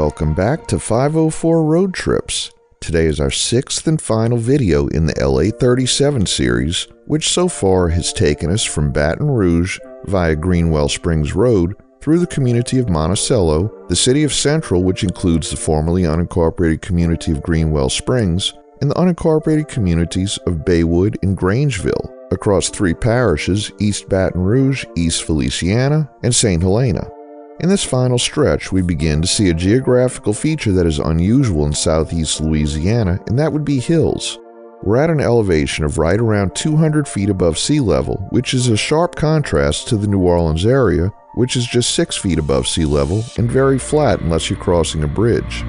welcome back to 504 Road Trips. Today is our sixth and final video in the LA37 series, which so far has taken us from Baton Rouge via Greenwell Springs Road through the community of Monticello, the city of Central, which includes the formerly unincorporated community of Greenwell Springs, and the unincorporated communities of Baywood and Grangeville, across three parishes, East Baton Rouge, East Feliciana, and St. Helena. In this final stretch, we begin to see a geographical feature that is unusual in southeast Louisiana, and that would be hills. We're at an elevation of right around 200 feet above sea level, which is a sharp contrast to the New Orleans area, which is just 6 feet above sea level and very flat unless you're crossing a bridge.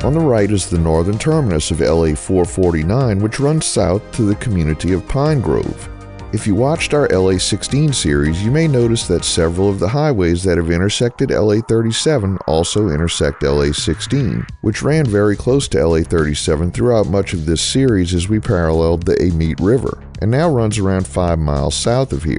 On the right is the northern terminus of LA 449, which runs south to the community of Pine Grove. If you watched our LA 16 series, you may notice that several of the highways that have intersected LA 37 also intersect LA 16, which ran very close to LA 37 throughout much of this series as we paralleled the Amite River, and now runs around 5 miles south of here.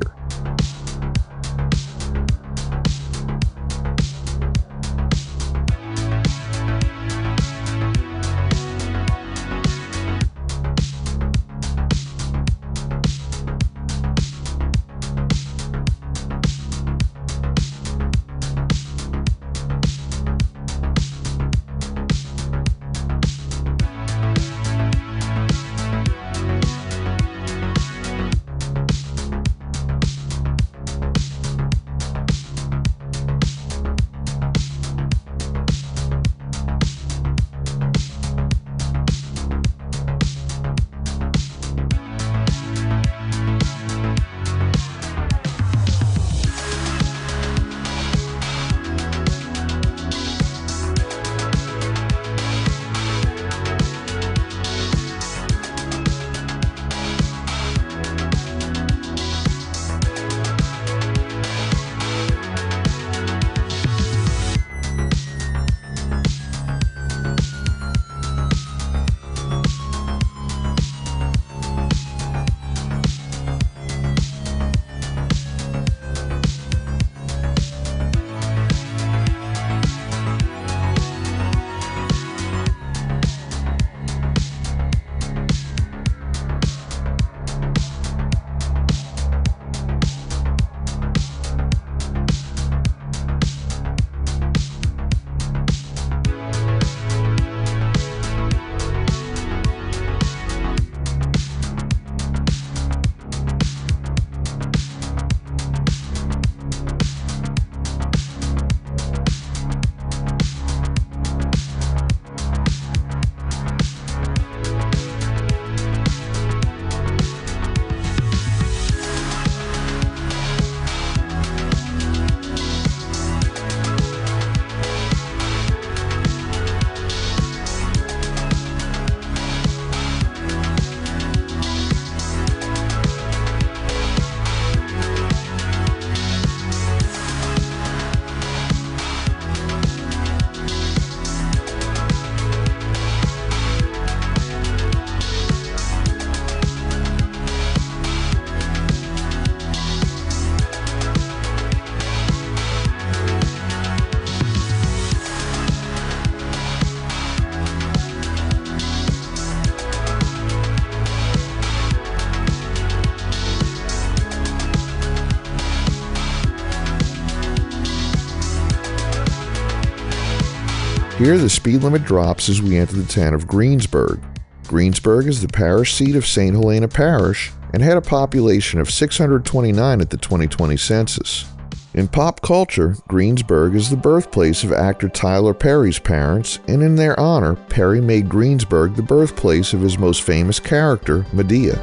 Here the speed limit drops as we enter the town of Greensburg. Greensburg is the parish seat of St. Helena Parish and had a population of 629 at the 2020 census. In pop culture, Greensburg is the birthplace of actor Tyler Perry's parents, and in their honor, Perry made Greensburg the birthplace of his most famous character, Medea.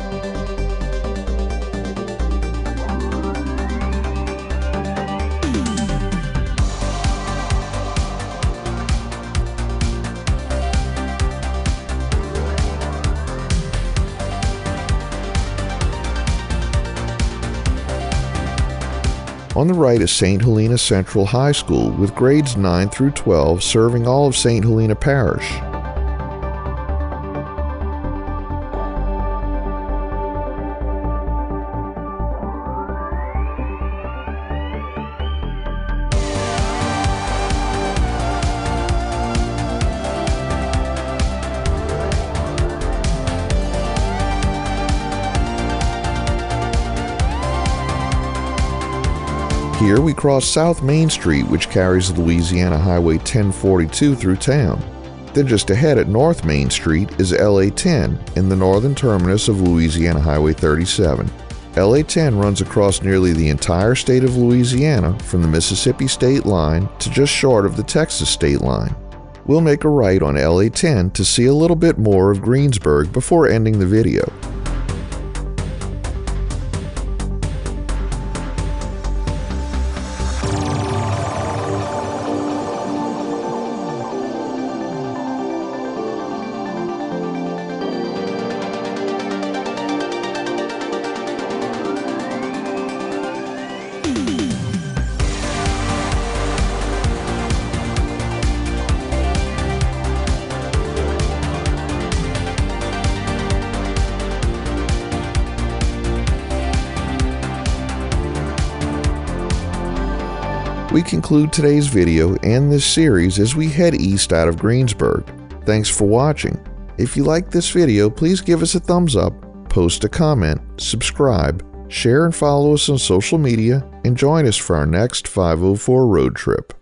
On the right is St. Helena Central High School, with grades 9 through 12 serving all of St. Helena Parish. Here we cross South Main Street, which carries the Louisiana Highway 1042 through town. Then just ahead at North Main Street is LA 10 and the northern terminus of Louisiana Highway 37. LA 10 runs across nearly the entire state of Louisiana from the Mississippi state line to just short of the Texas state line. We'll make a right on LA 10 to see a little bit more of Greensburg before ending the video. We conclude today's video and this series as we head east out of Greensburg. Thanks for watching. If you like this video, please give us a thumbs up, post a comment, subscribe, share and follow us on social media, and join us for our next 504 road trip.